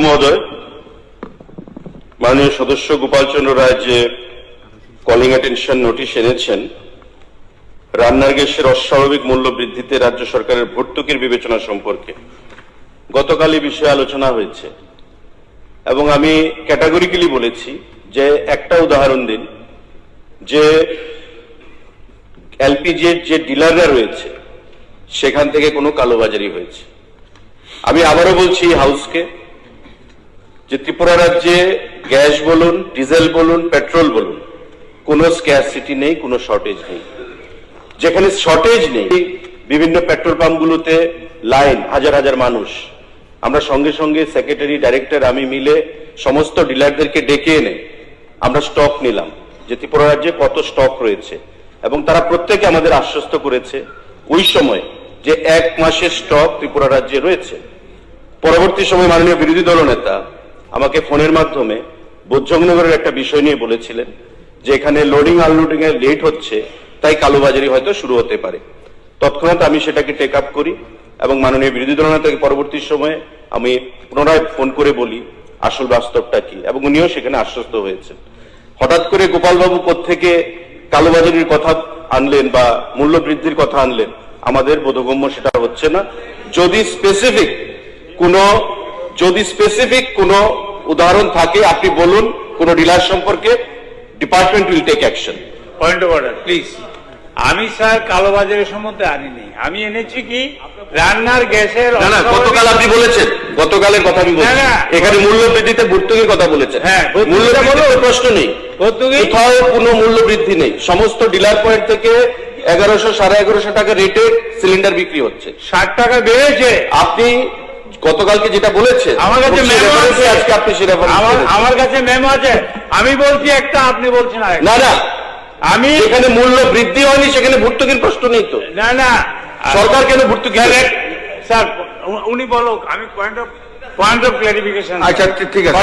মহোদয়, মাননীয় সদস্য গোপাল চন্দ্র রায় যে কলিং অ্যাটেনশন নোটিশ এনেছেন রান্নার গ্যাসের অস্বাভাবিক মূল্য বৃদ্ধিতে রাজ্য সরকারের ভর্তুকির বিবেচনা সম্পর্কে গতকাল এই বিষয়ে আলোচনা হয়েছে এবং আমি ক্যাটাগরিক্যালি বলেছি যে একটা উদাহরণ দিন যে এলপিজির যে ডিলাররা রয়েছে সেখান থেকে কোনো কালোবাজারি হয়েছে। আমি আবারও বলছি হাউসকে যে ত্রিপুরা রাজ্যে গ্যাস বলুন, ডিজেল বলুন, পেট্রোল বলুন, কোনো স্ক্যারসিটি নেই, কোনো শর্টেজ নেই। যেখানে শর্টেজ নেই বিভিন্ন পেট্রোল পাম্পগুলোতে লাইন, হাজার হাজার মানুষ। আমরা সঙ্গে সঙ্গে সেক্রেটারি, ডাইরেক্টর, আমি মিলে সমস্ত ডিলারদেরকে ডেকে এনে আমরা স্টক নিলাম যে ত্রিপুরা রাজ্যে কত স্টক রয়েছে এবং তারা প্রত্যেকে আমাদের আশ্বস্ত করেছে ওই সময় যে 1 মাসের স্টক ত্রিপুরা রাজ্যে রয়েছে। পরবর্তী সময় মাননীয় বিরোধী দলনেতা আমাকে ফোনের মাধ্যমে বোধজংনগরের একটা বিষয় নিয়ে বলেছিলেন যে এখানে লোডিং আনলোডিং এর লেট হচ্ছে, তাই কালোবাজারি হয়তো শুরু হতে পারে। তৎক্ষণাৎ আমি সেটাকে টেক আপ করি এবং মাননীয় বিরোধী দলনেতাকে পরবর্তী সময়ে আমি পুনরায় ফোন করে বলি আসল বাস্তবটা কি এবং উনিও সেখানে আশ্বস্ত হয়েছেন। হঠাৎ করে গোপালবাবু কোত্থেকে কালোবাজারির কথা আনলেন বা মূল্য বৃদ্ধির কথা আনলেন আমাদের বোধগম্য সেটা হচ্ছে না। যদি স্পেসিফিক কোনো উদাহরণ থাকে আপনি বলুন, কোন ডিলার সম্পর্কে, department will take action. Point of order please. আমি স্যার কালোবাজারের সম্বন্ধে আনিনি, আমি এনেছি কি রান্নার গ্যাসের। না, গতকাল আপনি বলেছেন, গতকালের কথা আমি বলছি, এখানে মূল্য বৃদ্ধিতে ভর্তুকির কথা বলেছেন। হ্যাঁ, মূল্য বৃদ্ধির প্রশ্ন নেই, কোথাও কোনো মূল্য বৃদ্ধি নেই। সমস্ত ডিলার পয়েন্ট থেকে 1100, 1150 টাকা রেটে সিলিন্ডার বিক্রি হচ্ছে। 60 টাকা বেড়েছে। আপনি গতকালকে যেটা বলেছেন আমার কাছে মেমো আছে, আজকে আপনি সেটা আমার কাছে মেমো আছে। আমি বলছি একটা, আপনি বলছেন না না, আমি এখানে মূল্য বৃদ্ধি হয়নি, সেখানে ভর্তুকির প্রশ্ন নেই তো। না না, সরকার কেন ভর্তুকি? স্যার উনি বলো, আমি পয়েন্ট অফ ক্লারিফিকেশন। আচ্ছা ঠিক আছে।